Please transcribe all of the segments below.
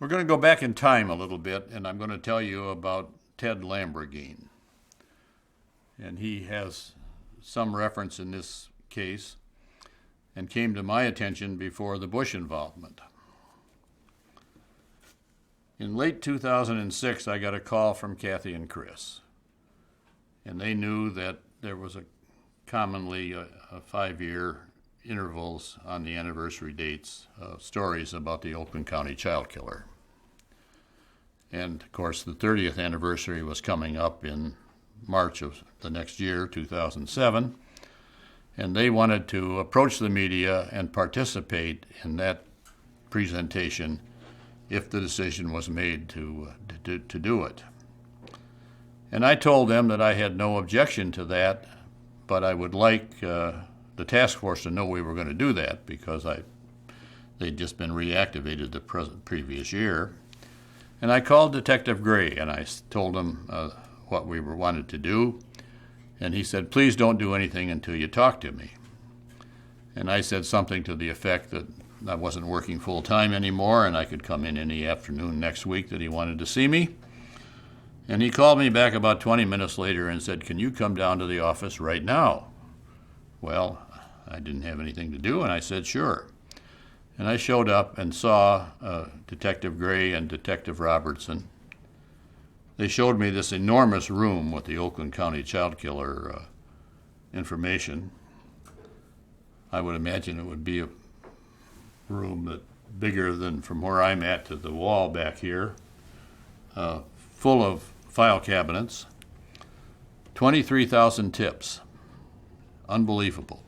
We're going to go back in time a little bit, and I'm going to tell you about Ted Lamborgine. And he has some reference in this case and came to my attention before the Bush involvement. In late 2006, I got a call from Kathy and Chris, and they knew that there was commonly a 5-year intervals on the anniversary dates of stories about the Oakland County child killer. And of course, the 30th anniversary was coming up in March of the next year, 2007, and they wanted to approach the media and participate in that presentation if the decision was made to do it. And I told them that I had no objection to that, but I would like the task force to know we were going to do that because they'd just been reactivated the previous year. And I called Detective Gray and I told him what we wanted to do. And he said, please don't do anything until you talk to me. And I said something to the effect that I wasn't working full-time anymore and I could come in any afternoon next week that he wanted to see me. And he called me back about 20 minutes later and said, can you come down to the office right now? Well, I didn't have anything to do, and I said, sure. And I showed up and saw Detective Gray and Detective Robertson. They showed me this enormous room with the Oakland County child killer information. I would imagine it would be a room that bigger than from where I'm at to the wall back here, full of file cabinets, 23,000 tips. Unbelievable.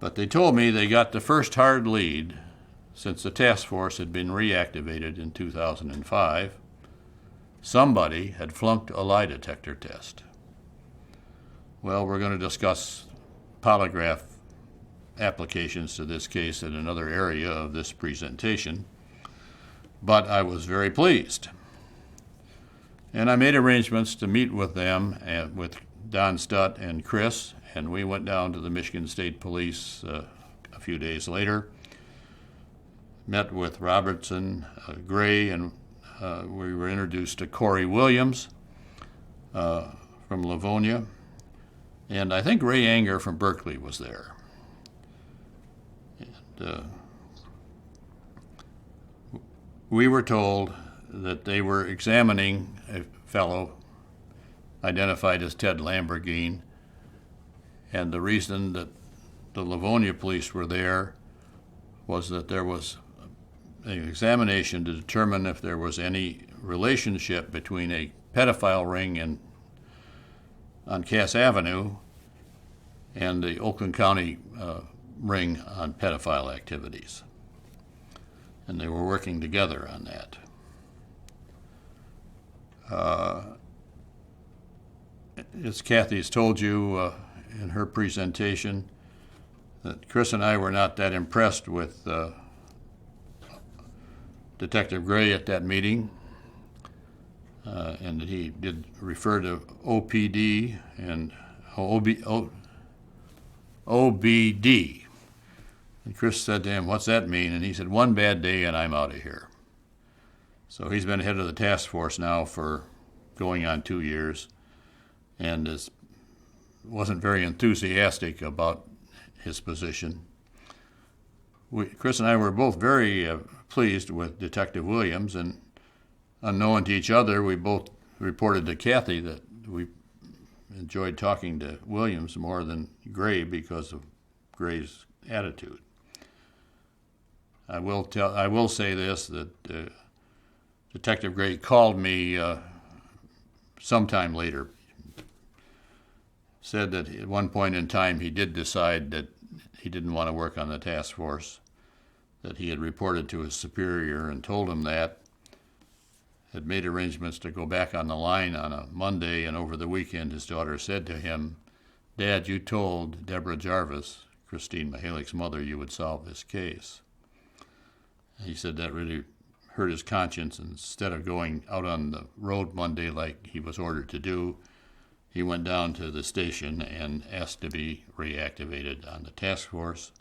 But they told me they got the first hard lead since the task force had been reactivated in 2005. Somebody had flunked a lie detector test. Well, we're going to discuss polygraph applications to this case in another area of this presentation, but I was very pleased. And I made arrangements to meet with them, with Don Stutt and Chris, and we went down to the Michigan State Police a few days later, met with Robertson, Gray, and we were introduced to Corey Williams from Livonia, and I think Ray Anger from Berkeley was there. And we were told that they were examining a fellow identified as Ted Lamborgine, and the reason that the Livonia police were there was that there was an examination to determine if there was any relationship between a pedophile ring on Cass Avenue and the Oakland County ring on pedophile activities. And they were working together on that. As Kathy has told you in her presentation, that Chris and I were not that impressed with Detective Gray at that meeting, and that he did refer to OPD and OBD. And Chris said to him, what's that mean? And he said, one bad day and I'm out of here. So he's been head of the task force now for going on 2 years, and wasn't very enthusiastic about his position. Chris and I were both very pleased with Detective Williams, and unknown to each other, we both reported to Kathy that we enjoyed talking to Williams more than Gray because of Gray's attitude. I will say this, that Detective Gray called me sometime later, said that at one point in time he did decide that he didn't want to work on the task force, that he had reported to his superior and told him that, had made arrangements to go back on the line on a Monday, and over the weekend his daughter said to him, Dad, you told Deborah Jarvis, Christine Mihalik's mother, you would solve this case. He said that really hurt his conscience, and instead of going out on the road Monday like he was ordered to do, he went down to the station and asked to be reactivated on the task force.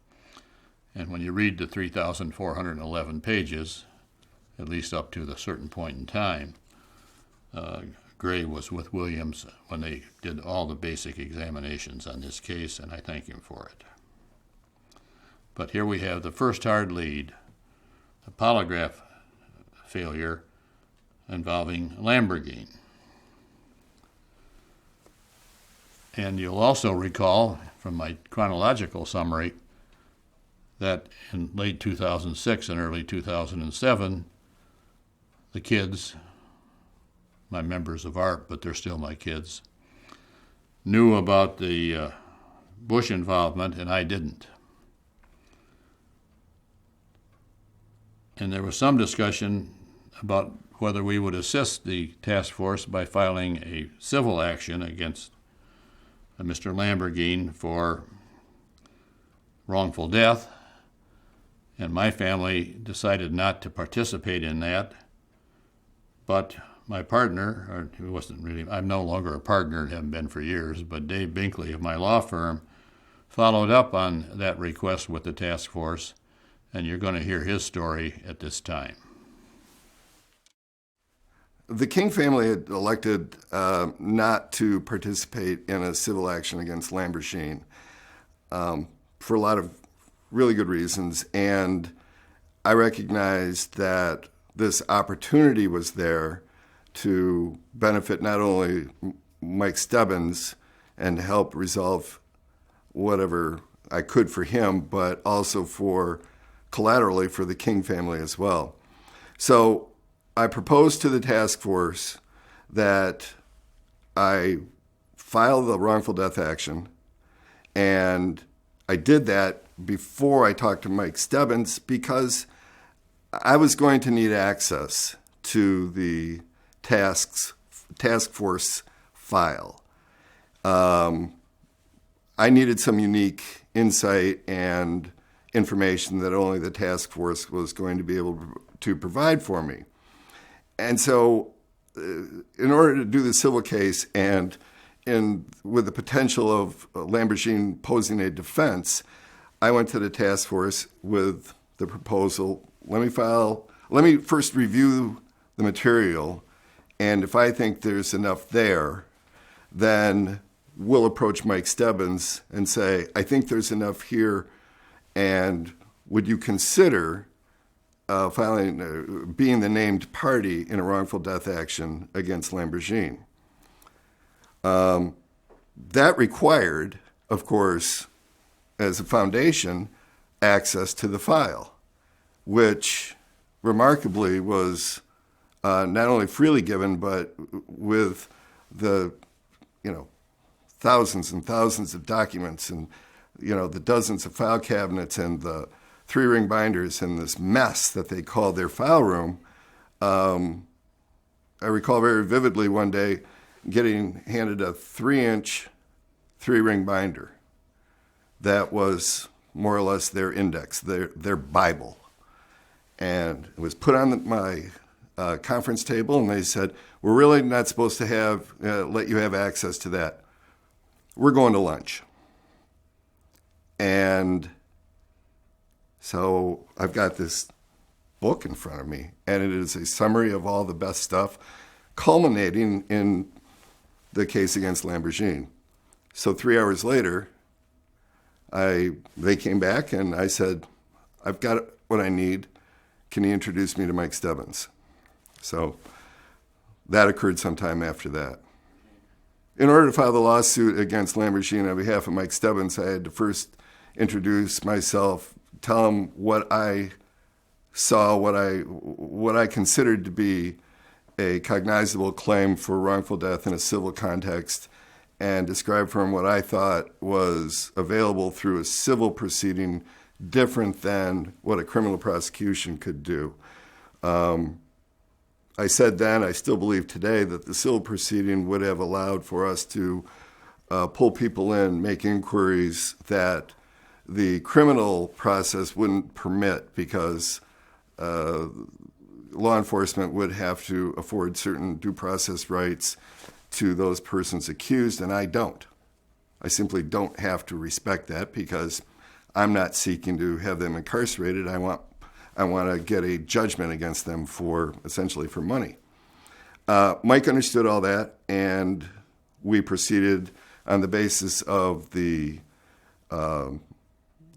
And when you read the 3,411 pages, at least up to the certain point in time. Gray was with Williams when they did all the basic examinations on this case, and I thank him for it. But here we have the first hard lead, a polygraph failure involving Lamborgine. And you'll also recall from my chronological summary that in late 2006 and early 2007, the kids, my members of ARP, but they're still my kids, knew about the Bush involvement, and I didn't. And there was some discussion about whether we would assist the task force by filing a civil action against Mr. Lamborgine for wrongful death, and my family decided not to participate in that. But my partner, or who wasn't really, I'm no longer a partner and haven't been for years, but Dave Binkley of my law firm followed up on that request with the task force, and you're going to hear his story at this time. The King family had elected not to participate in a civil action against Lamborgine for a lot of really good reasons, and I recognized that this opportunity was there to benefit not only Mike Stebbins and help resolve whatever I could for him, but also for collaterally for the King family as well. So I proposed to the task force that I file the wrongful death action, and I did that before I talked to Mike Stebbins because I was going to need access to the task force file. I needed some unique insight and information that only the task force was going to be able to provide for me. And so in order to do the civil case and with the potential of Lamborgine posing a defense, I went to the task force with the proposal, let me first review the material, and if I think there's enough there, then we'll approach Mike Stebbins and say, I think there's enough here, and would you consider being the named party in a wrongful death action against Lamborgine? That required, of course, as a foundation, access to the file, which remarkably was not only freely given, but with the, thousands and thousands of documents and, the dozens of file cabinets and the 3-ring binders and this mess that they called their file room. I recall very vividly one day getting handed a 3-inch 3-ring binder that was more or less their index, their Bible. And it was put on my conference table, and they said, we're really not supposed to let you have access to that. We're going to lunch. And so I've got this book in front of me, and it is a summary of all the best stuff, culminating in the case against Lamborgine. So 3 hours later, they came back, and I said, I've got what I need. Can you introduce me to Mike Stebbins? So that occurred sometime after that. In order to file the lawsuit against Lamborgine on behalf of Mike Stebbins, I had to first introduce myself, tell him what I saw, what I considered to be a cognizable claim for wrongful death in a civil context, and describe for him what I thought was available through a civil proceeding different than what a criminal prosecution could do. I said then, I still believe today, that the civil proceeding would have allowed for us to pull people in, make inquiries that the criminal process wouldn't permit, because law enforcement would have to afford certain due process rights to those persons accused, and I don't. I simply don't have to respect that, because I'm not seeking to have them incarcerated. I want to get a judgment against them for essentially for money. Mike understood all that, and we proceeded on the basis of the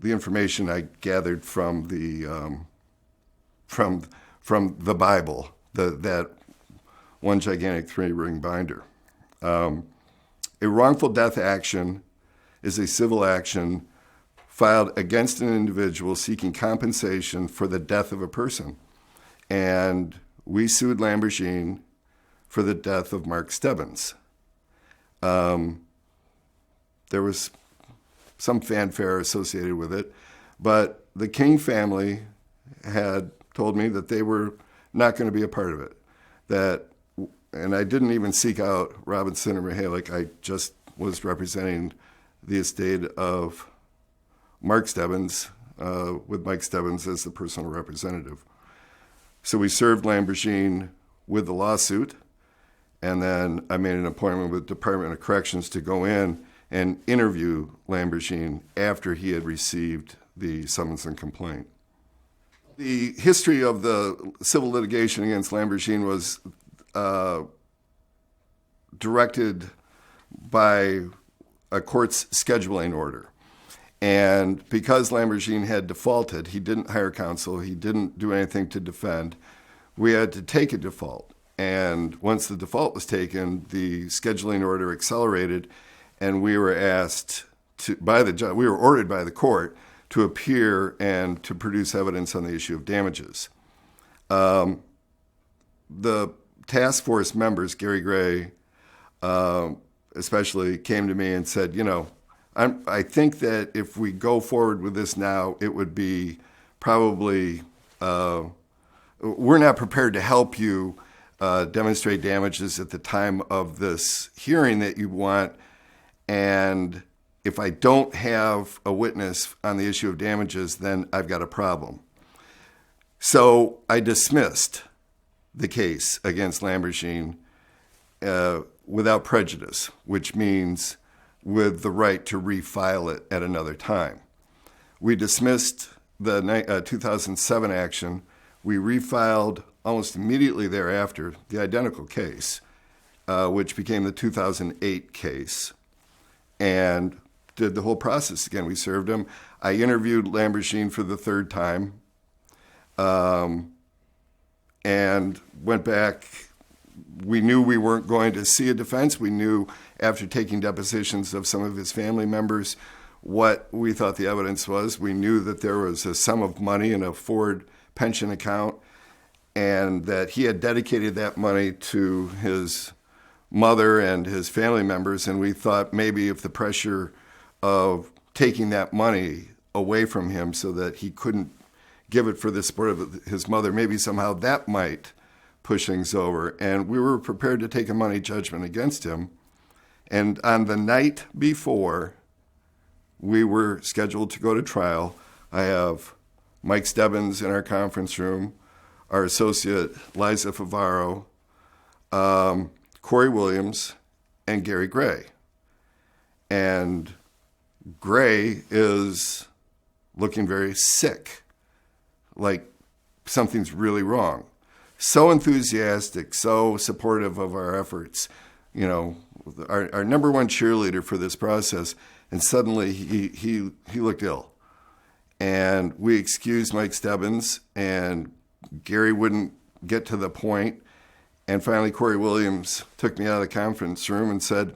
information I gathered from the Bible, that one gigantic 3-ring binder. A wrongful death action is a civil action filed against an individual seeking compensation for the death of a person. And we sued Lamborgine for the death of Mark Stebbins. There was some fanfare associated with it, but the King family had told me that they were not going to be a part of it. And I didn't even seek out Robinson or Mihalik. I just was representing the estate of Mark Stebbins, with Mike Stebbins as the personal representative. So we served Lamborgine with the lawsuit, and then I made an appointment with the Department of Corrections to go in and interview Lamborgine after he had received the summons and complaint. The history of the civil litigation against Lamborgine was directed by a court's scheduling order. And because Lamborgine had defaulted, he didn't hire counsel, he didn't do anything to defend, we had to take a default. And once the default was taken, the scheduling order accelerated, and we were asked by the judge, we were ordered by the court to appear and to produce evidence on the issue of damages. The task force members, Gary Gray especially, came to me and said, I think that if we go forward with this now, it would be probably, we're not prepared to help you demonstrate damages at the time of this hearing that you want. And if I don't have a witness on the issue of damages, then I've got a problem. So I dismissed the case against Lamborgine without prejudice, which means with the right to refile it at another time. We dismissed the 2007 action. We refiled almost immediately thereafter the identical case, which became the 2008 case, and did the whole process again. We served him. I interviewed Lamborgine for the third time, and went back. We knew we weren't going to see a defense. We knew after taking depositions of some of his family members what we thought the evidence was. We knew that there was a sum of money in a Ford pension account, and that he had dedicated that money to his mother and his family members. And we thought maybe if the pressure of taking that money away from him so that he couldn't give it for the support of his mother, maybe somehow that might push things over. And we were prepared to take a money judgment against him. And on the night before we were scheduled to go to trial, I have Mike Stebbins in our conference room, our associate Liza Favaro, Corey Williams, and Gary Gray. And Gray is looking very sick, like something's really wrong. So enthusiastic, so supportive of our efforts, our number one cheerleader for this process, and suddenly he looked ill. And we excused Mike Stebbins, and Gary wouldn't get to the point. And finally, Corey Williams took me out of the conference room and said,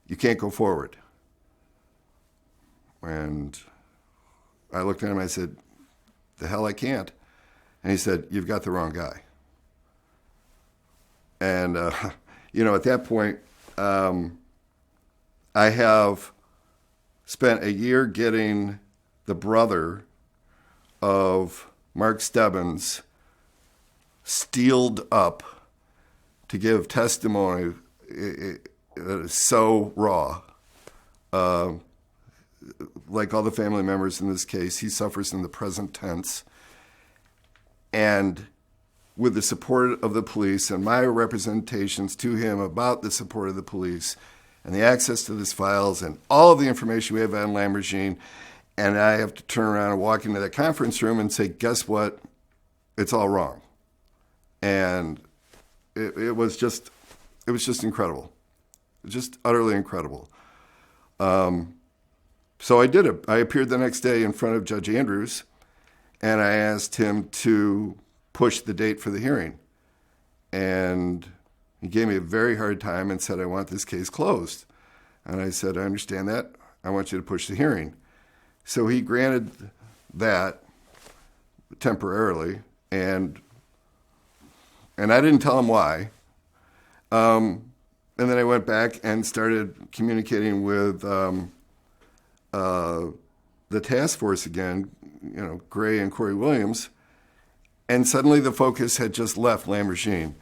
"You can't go forward." And I looked at him, I said, "The hell I can't." And he said, "You've got the wrong guy." And, at that point, I have spent a year getting the brother of Mark Stebbins steeled up to give testimony that is so raw. Like all the family members in this case, he suffers in the present tense. And with the support of the police and my representations to him about the support of the police and the access to his files and all of the information we have on Lamborgine, and I have to turn around and walk into that conference room and say, "Guess what? it's all wrong. And it was just incredible. Just utterly incredible. So I did it. I appeared the next day in front of Judge Andrews, and I asked him to push the date for the hearing. And he gave me a very hard time and said, I want this case closed. And I said, I understand that. I want you to push the hearing. So he granted that temporarily, and I didn't tell him why. And then I went back and started communicating with the task force again, Gray and Corey Williams, and suddenly the focus had just left Lamborgine.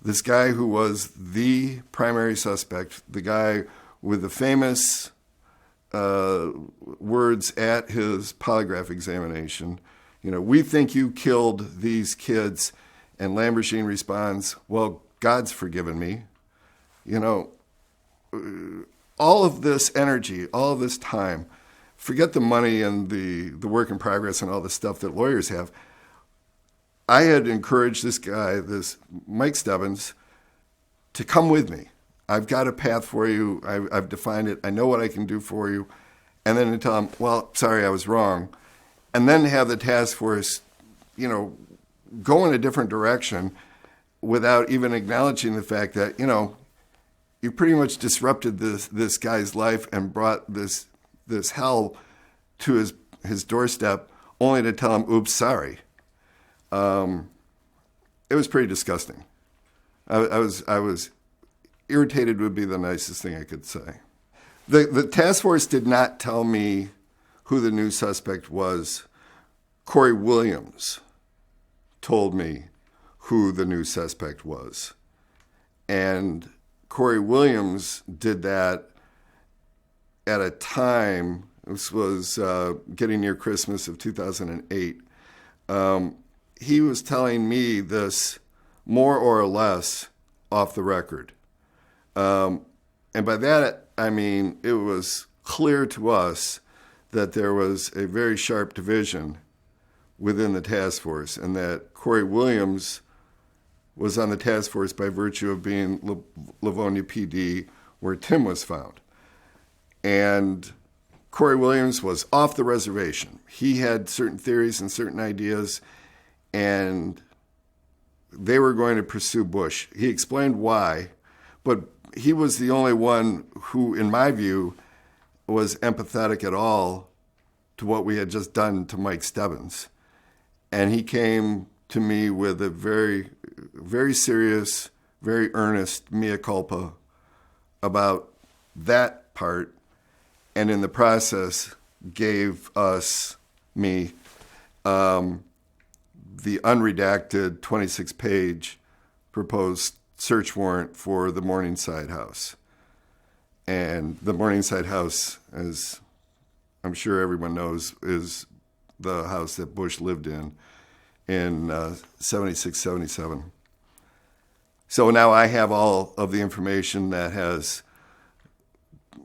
This guy who was the primary suspect, the guy with the famous words at his polygraph examination, we think you killed these kids, and Lamborgine responds, well, God's forgiven me. All of this energy, all of this time, forget the money and the work in progress and all the stuff that lawyers have. I had encouraged this guy, this Mike Stebbins, to come with me. I've got a path for you. I've defined it. I know what I can do for you. And then to tell him, well, sorry, I was wrong. And then have the task force, go in a different direction without even acknowledging the fact that, you pretty much disrupted this guy's life and brought this hell to his doorstep, only to tell him, oops, sorry. It was pretty disgusting. I was irritated would be the nicest thing I could say. The task force did not tell me who the new suspect was. Corey Williams told me who the new suspect was. And Corey Williams did that at a time, this was getting near Christmas of 2008. He was telling me this more or less off the record. And by that, I mean, it was clear to us that there was a very sharp division within the task force, and that Corey Williams was on the task force by virtue of being Livonia PD, where Tim was found. And Corey Williams was off the reservation. He had certain theories and certain ideas, and they were going to pursue Bush. He explained why, but he was the only one who, in my view, was empathetic at all to what we had just done to Mike Stebbins. And he came to me with a very, very serious, very earnest mea culpa about that part, and in the process gave me, the unredacted 26-page proposed search warrant for the Morningside house. And the Morningside house, as I'm sure everyone knows, is the house that Bush lived in 76, 77. So now I have all of the information that has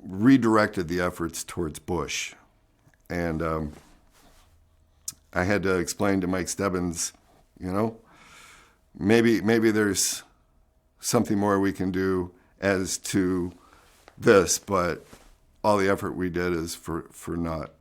redirected the efforts towards Bush. And I had to explain to Mike Stebbins, maybe there's something more we can do as to this, but all the effort we did is for naught.